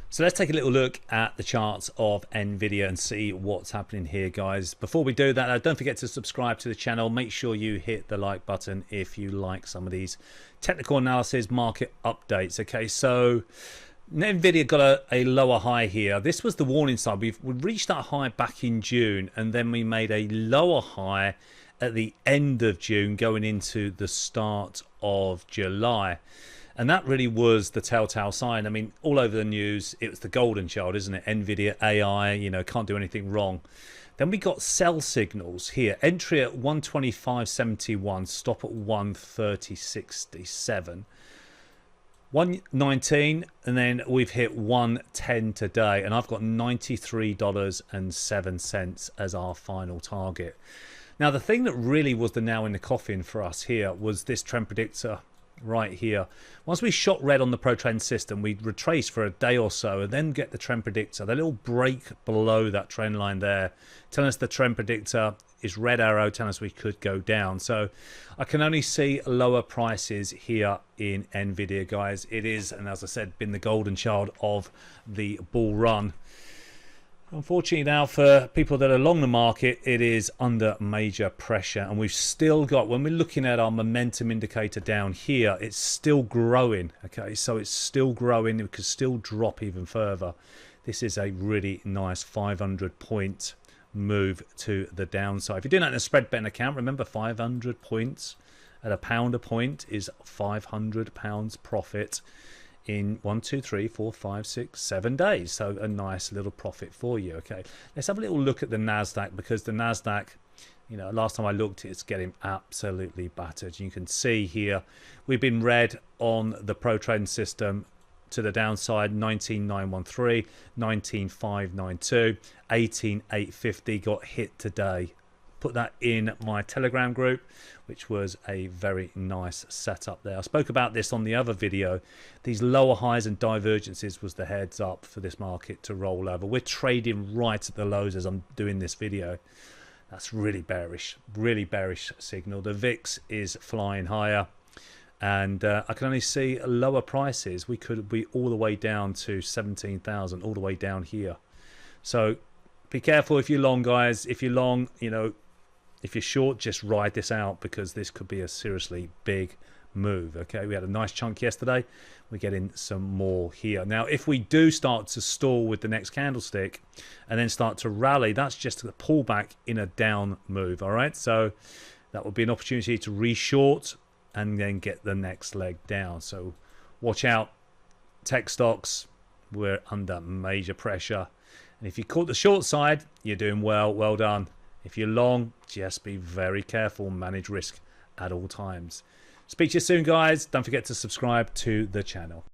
So let's take a little look at the charts of Nvidia and see what's happening here, guys. Before we do that, don't forget to subscribe to the channel. Make sure you hit the like button if you like some of these technical analysis market updates. Okay, so Nvidia got a lower high here. This was the warning sign. We reached that high back in June, and then we made a lower high at the end of June going into the start of July. And that really was the telltale sign. I mean, all over the news, it was the golden child, isn't it? Nvidia, AI, you know, can't do anything wrong. Then we got sell signals here. Entry at 125.71, stop at 130.67. 119, and then we've hit 110 today, and I've got $93.07 as our final target. Now, the thing that really was the nail in the coffin for us here was this trend predictor right here. Once we shot red on the pro trend system, we retraced for a day or so and then get the trend predictor, the little break below that trend line there, telling us the trend predictor is red arrow, telling us we could go down. So I can only see lower prices here in Nvidia, guys. It is, and as I said, been the golden child of the bull run. Unfortunately now for people that are along the market, it is under major pressure, and we've still got, when we're looking at our momentum indicator down here, it's still growing. Okay, so it's still growing. It could still drop even further. This is a really nice 500 point move to the downside. If you're doing that in a spread betting account, remember 500 points at a pound a point is £500 profit in 1, 2, 3, 4, 5, 6, 7 days. So a nice little profit for you. Okay, let's have a little look at the Nasdaq, because the Nasdaq, you know, last time I looked, it's getting absolutely battered. You can see here we've been red on the pro trend system to the downside. 19,913, 19,592, 18,850 got hit today. Put that in my Telegram group, which was a very nice setup there. I spoke about this on the other video. These lower highs and divergences was the heads up for this market to roll over. We're trading right at the lows as I'm doing this video. That's really bearish signal. The VIX is flying higher, and I can only see lower prices. We could be all the way down to 17,000, all the way down here. So be careful if you're long, guys. If you're long, you know, if you're short, just ride this out, because this could be a seriously big move. Okay, we had a nice chunk yesterday. We're getting some more here. Now, if we do start to stall with the next candlestick and then start to rally, that's just a pullback in a down move. All right, so that would be an opportunity to reshort and then get the next leg down. So watch out. Tech stocks, we're under major pressure. And if you caught the short side, you're doing well. Well done. If you're long, just be very careful. Manage risk at all times. Speak to you soon, guys. Don't forget to subscribe to the channel.